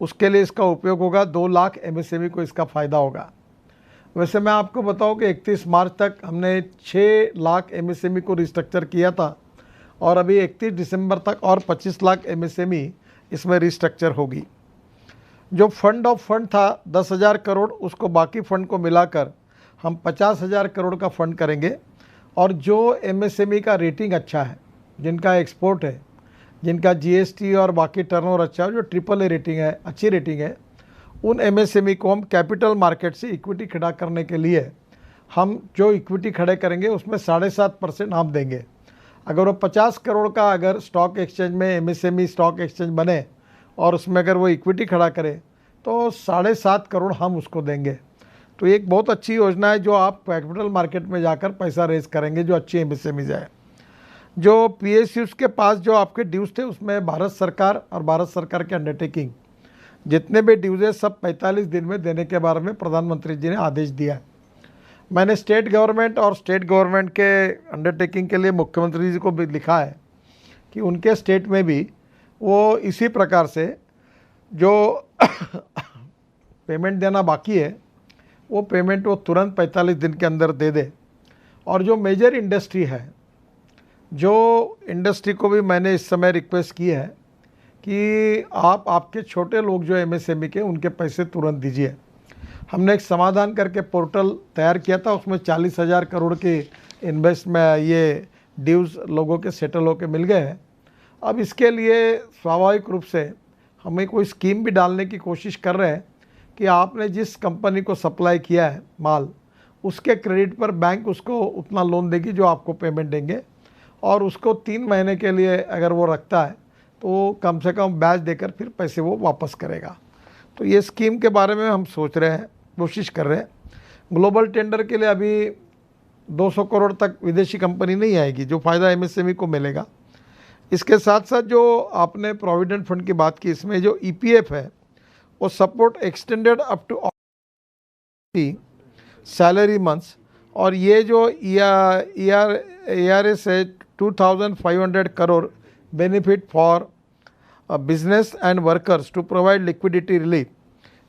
उसके लिए इसका उपयोग होगा। 2 लाख एमएसएमई को इसका फ़ायदा होगा। वैसे मैं आपको बताऊं कि 31 मार्च तक हमने 6 लाख एमएसएमई को रिस्ट्रक्चर किया था और अभी 31 दिसंबर तक और 25 लाख एमएसएमई इसमें रिस्ट्रक्चर होगी। जो फंड ऑफ फंड था 10,000 करोड़, उसको बाकी फंड को मिलाकर हम 50,000 करोड़ का फंड करेंगे। और जो एमएसएमई का रेटिंग अच्छा है, जिनका एक्सपोर्ट है, जिनका जीएसटी और बाकी टर्नओवर अच्छा है, जो AAA रेटिंग है, अच्छी रेटिंग है, उन एमएसएमई को हम कैपिटल मार्केट से इक्विटी खड़ा करने के लिए हम जो इक्विटी खड़े करेंगे उसमें 7.5% हम देंगे। अगर वो 50 करोड़ का अगर स्टॉक एक्सचेंज में एमएसएमई स्टॉक एक्सचेंज बने और उसमें अगर वो इक्विटी खड़ा करे तो 7.5 करोड़ हम उसको देंगे। तो एक बहुत अच्छी योजना है जो आप कैपिटल मार्केट में जाकर पैसा रेज करेंगे, जो अच्छी एमएसएमई है। जो पीएसयूज़ के पास जो आपके ड्यूज़ थे उसमें भारत सरकार और भारत सरकार के अंडरटेकिंग जितने भी ड्यूज़ है सब 45 दिन में देने के बारे में प्रधानमंत्री जी ने आदेश दिया है। मैंने स्टेट गवर्नमेंट और स्टेट गवर्नमेंट के अंडरटेकिंग के लिए मुख्यमंत्री जी को भी लिखा है कि उनके स्टेट में भी वो इसी प्रकार से जो पेमेंट देना बाकी है वो पेमेंट वो तुरंत 45 दिन के अंदर दे दे। और जो मेजर इंडस्ट्री है, जो इंडस्ट्री को भी मैंने इस समय रिक्वेस्ट की है कि आप आपके छोटे लोग जो एमएसएमई के उनके पैसे तुरंत दीजिए। हमने एक समाधान करके पोर्टल तैयार किया था, उसमें 40,000 करोड़ की इन्वेस्ट में ये ड्यूज़ लोगों के सेटल होकर मिल गए हैं। अब इसके लिए स्वाभाविक रूप से हमें कोई स्कीम भी डालने की कोशिश कर रहे हैं कि आपने जिस कंपनी को सप्लाई किया है माल, उसके क्रेडिट पर बैंक उसको उतना लोन देगी जो आपको पेमेंट देंगे, और उसको 3 महीने के लिए अगर वो रखता है तो कम से कम ब्याज देकर फिर पैसे वो वापस करेगा। तो ये स्कीम के बारे में हम सोच रहे हैं, कोशिश कर रहे हैं। ग्लोबल टेंडर के लिए अभी 200 करोड़ तक विदेशी कंपनी नहीं आएगी, जो फ़ायदा एमएसएमई को मिलेगा। इसके साथ साथ जो आपने प्रोविडेंट फंड की बात की, इसमें जो ईपीएफ है वो support extended up to salary months, और ये जो ERS है 2,500 crore benefit for business and workers to provide liquidity relief,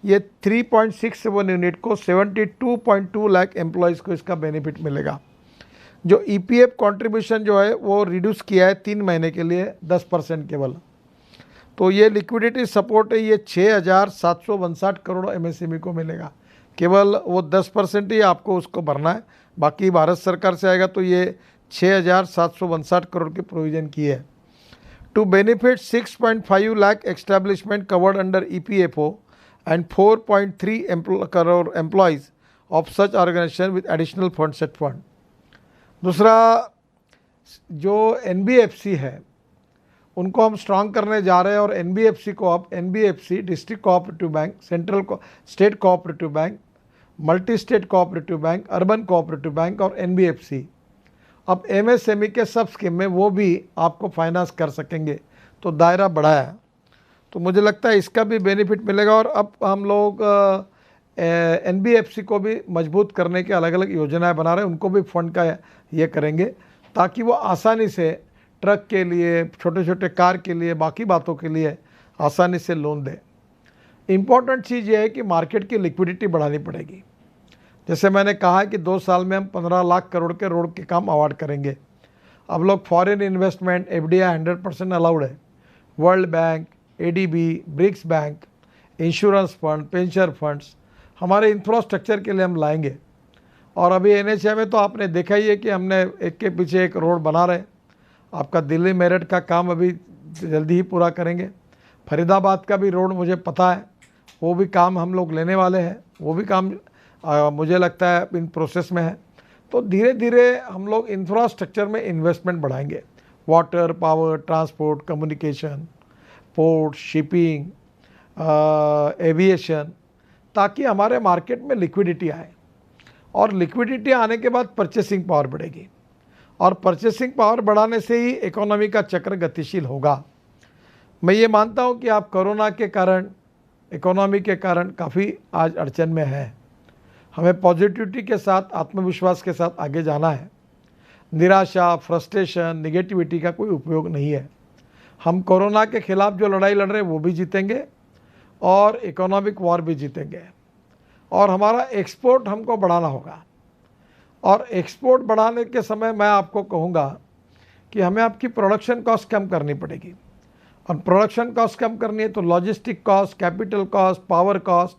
ये 3.67 यूनिट को 72.2 लाख एम्प्लॉयज़ को इसका बेनिफिट मिलेगा। जो ईपीएफ कंट्रीब्यूशन जो है वो रिड्यूस किया है 3 महीने के लिए 10% केवल। तो ये लिक्विडिटी सपोर्ट है, ये 6,759 करोड़ एमएसएमई को मिलेगा। केवल वो 10% ही आपको उसको भरना है, बाकी भारत सरकार से आएगा। तो ये 6,759 करोड़ की प्रोविज़न की है। To benefit 6.5 lakh establishment covered under EPFO and 4.3 crore employees of such organisation with additional fund set fund. दूसरा, जो NBFC है उनको हम स्ट्रांग करने जा रहे हैं, और NBFC को अब NBFC district cooperative bank, central state cooperative bank, multi state cooperative bank, urban cooperative bank और NBFC अब MSME के सब स्कीम में वो भी आपको फाइनेंस कर सकेंगे। तो दायरा बढ़ा है, तो मुझे लगता है इसका भी बेनिफिट मिलेगा। और अब हम लोग NBFC को भी मजबूत करने के अलग अलग योजनाएं बना रहे हैं, उनको भी फंड का ये करेंगे ताकि वो आसानी से ट्रक के लिए, छोटे छोटे कार के लिए, बाकी बातों के लिए आसानी से लोन दे। इम्पॉर्टेंट चीज़ ये है कि मार्केट की लिक्विडिटी बढ़ानी पड़ेगी। जैसे मैंने कहा है कि 2 साल में हम 15 लाख करोड़ के रोड के काम अवार्ड करेंगे। अब लोग फॉरेन इन्वेस्टमेंट FDI 100% अलाउड है। World bank, ADB, BRICS bank, insurance fund, pension funds हमारे इंफ्रास्ट्रक्चर के लिए हम लाएंगे। और अभी NHA में तो आपने देखा ही है कि हमने एक के पीछे एक रोड बना रहे। आपका दिल्ली मेरठ का काम अभी जल्दी ही पूरा करेंगे। फरीदाबाद का भी रोड मुझे पता है, वो भी काम हम लोग लेने वाले हैं। वो भी काम मुझे लगता है इन प्रोसेस में है। तो धीरे धीरे हम लोग इंफ्रास्ट्रक्चर में इन्वेस्टमेंट बढ़ाएंगे। Water, power, transport, communication, port, shipping, aviation, ताकि हमारे मार्केट में लिक्विडिटी आए। और लिक्विडिटी आने के बाद परचेसिंग पावर बढ़ेगी, और परचेसिंग पावर बढ़ाने से ही इकोनॉमी का चक्र गतिशील होगा। मैं ये मानता हूँ कि आप कोरोना के कारण, इकोनॉमी के कारण काफ़ी आज अड़चन में है। हमें पॉजिटिविटी के साथ, आत्मविश्वास के साथ आगे जाना है। निराशा, फ्रस्ट्रेशन, निगेटिविटी का कोई उपयोग नहीं है। हम कोरोना के खिलाफ जो लड़ाई लड़ रहे हैं वो भी जीतेंगे, और इकोनॉमिक वॉर भी जीतेंगे। और हमारा एक्सपोर्ट हमको बढ़ाना होगा। और एक्सपोर्ट बढ़ाने के समय मैं आपको कहूँगा कि हमें आपकी प्रोडक्शन कॉस्ट कम करनी पड़ेगी। और प्रोडक्शन कॉस्ट कम करनी है तो logistic cost, capital cost, power cost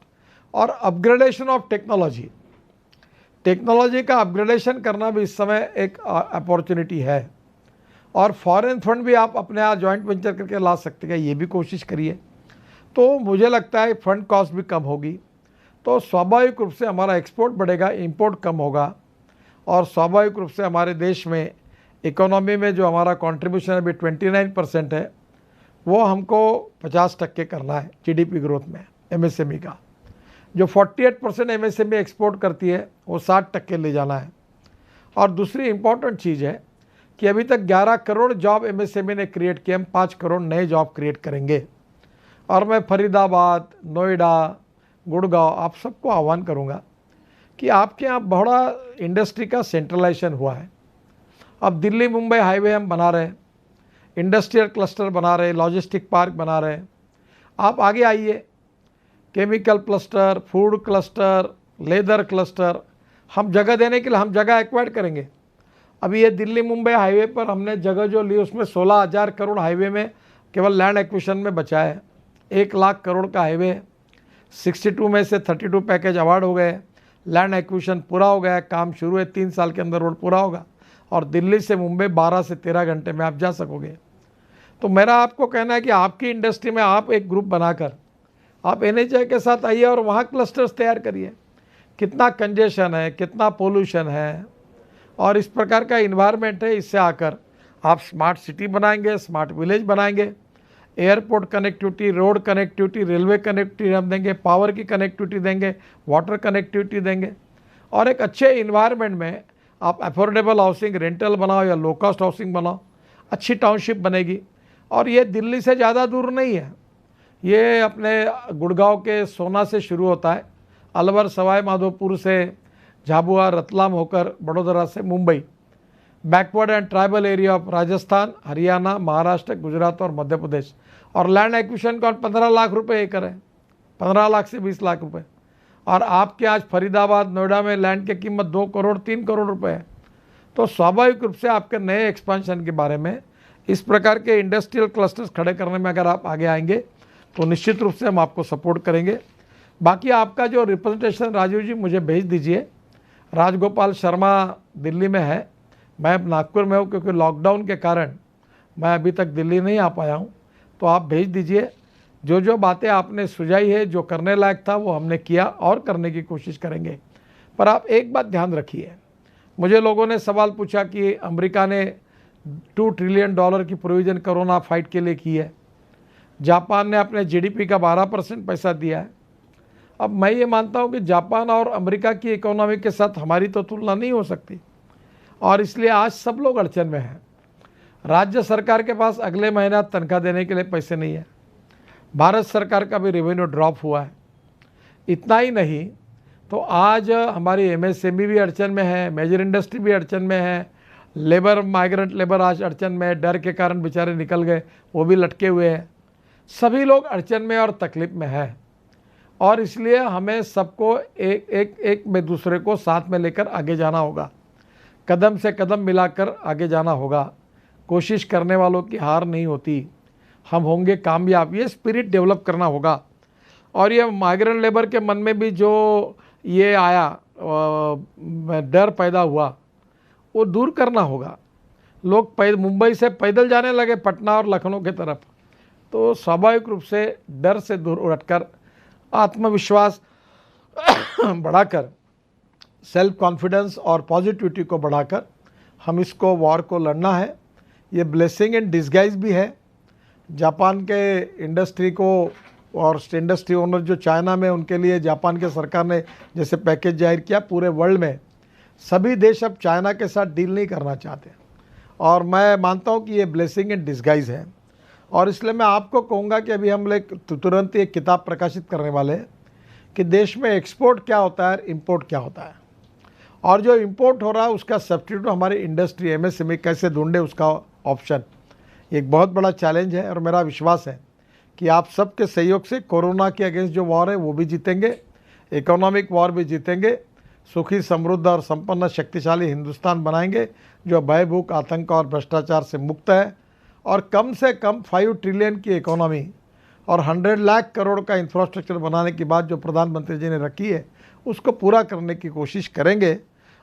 और अपग्रेडेशन ऑफ टेक्नोलॉजी का अपग्रेडेशन करना भी इस समय एक अपॉर्चुनिटी है। और फॉरेन फंड भी आप अपने यहाँ जॉइंट वेंचर करके ला सकते हैं, ये भी कोशिश करिए। तो मुझे लगता है फंड कॉस्ट भी कम होगी, तो स्वाभाविक रूप से हमारा एक्सपोर्ट बढ़ेगा, इंपोर्ट कम होगा। और स्वाभाविक रूप से हमारे देश में इकोनॉमी में जो हमारा कंट्रीब्यूशन अभी 29% है, वो हमको 50% करना है जीडीपी ग्रोथ में एमएसएमई का। जो 48% एमएसएमई एक्सपोर्ट करती है वो 60% ले जाना है। और दूसरी इम्पॉर्टेंट चीज़ है कि अभी तक 11 करोड़ जॉब एमएसएमई ने क्रिएट किए, हम 5 करोड़ नए जॉब क्रिएट करेंगे। और मैं फरीदाबाद, नोएडा, गुड़गांव आप सबको आह्वान करूंगा कि आपके यहाँ बड़ा इंडस्ट्री का सेंट्रलाइजेशन हुआ है। अब दिल्ली मुंबई हाईवे हम बना रहे हैं, इंडस्ट्रियल क्लस्टर बना रहे हैं, लॉजिस्टिक पार्क बना रहे हैं। आप आगे आइए, chemical cluster, food cluster, leather cluster, हम जगह देने के लिए हम जगह एक्वायर करेंगे। अभी ये दिल्ली मुंबई हाईवे पर हमने जगह जो ली उसमें 16,000 करोड़ हाईवे में केवल लैंड एक्विजिशन में बचा है। 1 लाख करोड़ का हाईवे है, 62 में से 32 पैकेज अवार्ड हो गए, लैंड एक्विजिशन पूरा हो गया, काम शुरू है, 3 साल के अंदर रोड पूरा होगा। और दिल्ली से मुंबई 12 से 13 घंटे में आप जा सकोगे। तो मेरा आपको कहना है कि आपकी इंडस्ट्री में आप एक ग्रुप बनाकर आप एनएचआई के साथ आइए और वहाँ क्लस्टर्स तैयार करिए। कितना कंजेशन है, कितना पोल्यूशन है और इस प्रकार का इन्वायरमेंट है, इससे आकर आप स्मार्ट सिटी बनाएंगे, स्मार्ट विलेज बनाएंगे, airport connectivity, road connectivity, railway connectivity हम देंगे, पावर की कनेक्टिविटी देंगे, वाटर कनेक्टिविटी देंगे। और एक अच्छे इन्वायरमेंट में आप अफोर्डेबल हाउसिंग, रेंटल बनाओ या लो कॉस्ट हाउसिंग बनाओ, अच्छी टाउनशिप बनेगी। और ये दिल्ली से ज़्यादा दूर नहीं है, ये अपने गुड़गांव के सोना से शुरू होता है, अलवर सवाई माधोपुर से झाबुआ, रतलाम होकर बड़ोदरा से Mumbai, backward and tribal area of Rajasthan, Haryana, Maharashtra, Gujarat और मध्य प्रदेश। और लैंड एक्विजिशन का 15 लाख रुपए एकड़ है, 15 लाख से 20 लाख रुपए। और आपके आज फरीदाबाद, नोएडा में लैंड की कीमत 2 करोड़ 3 करोड़ रुपए है। तो स्वाभाविक रूप से आपके नए एक्सपेंशन के बारे में, इस प्रकार के इंडस्ट्रियल क्लस्टर्स खड़े करने में अगर आप आगे आएंगे तो निश्चित रूप से हम आपको सपोर्ट करेंगे। बाकी आपका जो रिप्रेजेंटेशन राजीव जी मुझे भेज दीजिए। राजगोपाल शर्मा दिल्ली में है, मैं नागपुर में हूँ क्योंकि लॉकडाउन के कारण मैं अभी तक दिल्ली नहीं आ पाया हूँ। तो आप भेज दीजिए, जो जो बातें आपने सुझाई है, जो करने लायक था वो हमने किया और करने की कोशिश करेंगे। पर आप एक बात ध्यान रखिए, मुझे लोगों ने सवाल पूछा कि अमेरिका ने $2 ट्रिलियन की प्रोविज़न कोरोना फाइट के लिए की है, जापान ने अपने जीडीपी का 12% पैसा दिया है। अब मैं ये मानता हूँ कि जापान और अमेरिका की इकोनॉमी के साथ हमारी तो तुलना नहीं हो सकती, और इसलिए आज सब लोग अड़चन में हैं। राज्य सरकार के पास अगले महीना तनख्वाह देने के लिए पैसे नहीं है, भारत सरकार का भी रेवेन्यू ड्रॉप हुआ है। इतना ही नहीं तो आज हमारी एमएसएमई भी अड़चन में है, मेजर इंडस्ट्री भी अड़चन में है, लेबर, माइग्रेंट लेबर आज अड़चन में है, डर के कारण बेचारे निकल गए, वो भी लटके हुए हैं। सभी लोग अड़चन में और तकलीफ में है, और इसलिए हमें सबको एक में दूसरे को साथ में लेकर आगे जाना होगा, कदम से कदम मिलाकर आगे जाना होगा। कोशिश करने वालों की हार नहीं होती, हम होंगे कामयाब, ये स्पिरिट डेवलप करना होगा। और ये माइग्रेंट लेबर के मन में भी जो ये आया डर पैदा हुआ, वो दूर करना होगा। लोग मुंबई से पैदल जाने लगे पटना और लखनऊ की तरफ, तो स्वाभाविक रूप से डर से दूर उठकर आत्मविश्वास बढ़ाकर, सेल्फ कॉन्फिडेंस और पॉजिटिविटी को बढ़ाकर हम इसको वॉर को लड़ना है। ये ब्लेसिंग इन डिस्गाइज भी है। जापान के इंडस्ट्री को और इंडस्ट्री ओनर जो चाइना में, उनके लिए जापान के सरकार ने जैसे पैकेज जाहिर किया, पूरे वर्ल्ड में सभी देश अब चाइना के साथ डील नहीं करना चाहते, और मैं मानता हूँ कि ये ब्लेसिंग इन डिस्गाइज है। और इसलिए मैं आपको कहूँगा कि अभी हम लोग तुरंत एक किताब प्रकाशित करने वाले हैं कि देश में एक्सपोर्ट क्या होता है, इंपोर्ट क्या होता है, और जो इंपोर्ट हो रहा है उसका सब्स्टिट्यूट हमारी इंडस्ट्री एमएसएमई कैसे ढूंढे, उसका ऑप्शन एक बहुत बड़ा चैलेंज है। और मेरा विश्वास है कि आप सबके सहयोग से कोरोना के अगेंस्ट जो वॉर है वो भी जीतेंगे, इकोनॉमिक वॉर भी जीतेंगे, सुखी समृद्ध और संपन्न शक्तिशाली हिंदुस्तान बनाएंगे जो भय भूख आतंक और भ्रष्टाचार से मुक्त है, और कम से कम 5 ट्रिलियन की इकोनॉमी और 100 लाख करोड़ का इंफ्रास्ट्रक्चर बनाने की बात जो प्रधानमंत्री जी ने रखी है उसको पूरा करने की कोशिश करेंगे।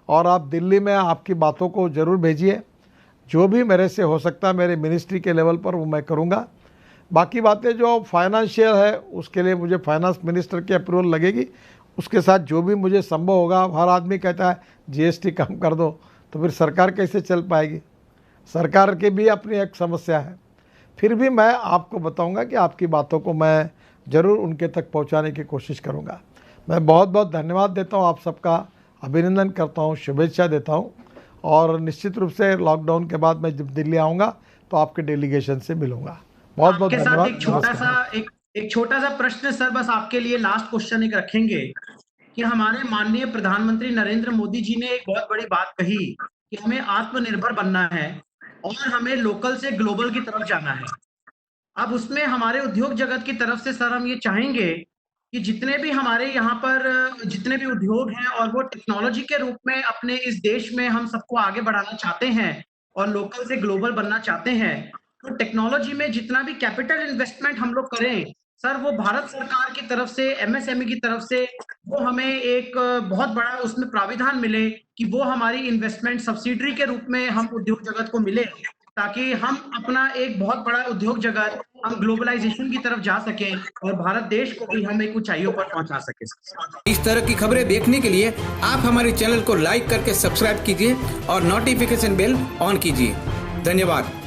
और आप दिल्ली में आपकी बातों को ज़रूर भेजिए, जो भी मेरे से हो सकता है मेरे मिनिस्ट्री के लेवल पर वो मैं करूँगा। बाकी बातें जो फाइनेंशियल है उसके लिए मुझे फाइनेंस मिनिस्टर की अप्रूवल लगेगी, उसके साथ जो भी मुझे संभव होगा। हर आदमी कहता है जीएसटी कम कर दो, तो फिर सरकार कैसे चल पाएगी? सरकार की भी अपनी एक समस्या है। फिर भी मैं आपको बताऊंगा कि आपकी बातों को मैं ज़रूर उनके तक पहुंचाने की कोशिश करूंगा। मैं बहुत बहुत धन्यवाद देता हूं, आप सबका अभिनंदन करता हूं, शुभेच्छा देता हूं, और निश्चित रूप से लॉकडाउन के बाद मैं जब दिल्ली आऊँगा तो आपके डेलीगेशन से मिलूँगा। बहुत बहुत धन्यवाद। एक छोटा सा प्रश्न सर, बस आपके लिए लास्ट क्वेश्चन एक रखेंगे कि हमारे माननीय प्रधानमंत्री नरेंद्र मोदी जी ने एक बहुत बड़ी बात कही कि हमें आत्मनिर्भर बनना है और हमें लोकल से ग्लोबल की तरफ जाना है। अब उसमें हमारे उद्योग जगत की तरफ से सर हम ये चाहेंगे कि जितने भी हमारे यहाँ पर जितने भी उद्योग हैं और वो टेक्नोलॉजी के रूप में अपने इस देश में हम सबको आगे बढ़ाना चाहते हैं और लोकल से ग्लोबल बनना चाहते हैं, तो टेक्नोलॉजी में जितना भी कैपिटल इन्वेस्टमेंट हम लोग करें सर, वो भारत सरकार की तरफ से, एमएसएमई की तरफ से वो हमें एक बहुत बड़ा उसमें प्राविधान मिले कि वो हमारी इन्वेस्टमेंट सब्सिडरी के रूप में हम उद्योग जगत को मिले, ताकि हम अपना एक बहुत बड़ा उद्योग जगत हम ग्लोबलाइजेशन की तरफ जा सकें और भारत देश को भी हम एक ऊंचाइयों पर पहुंचा सकें। इस तरह की खबरें देखने के लिए आप हमारे चैनल को लाइक करके सब्सक्राइब कीजिए और नोटिफिकेशन बेल ऑन कीजिए। धन्यवाद।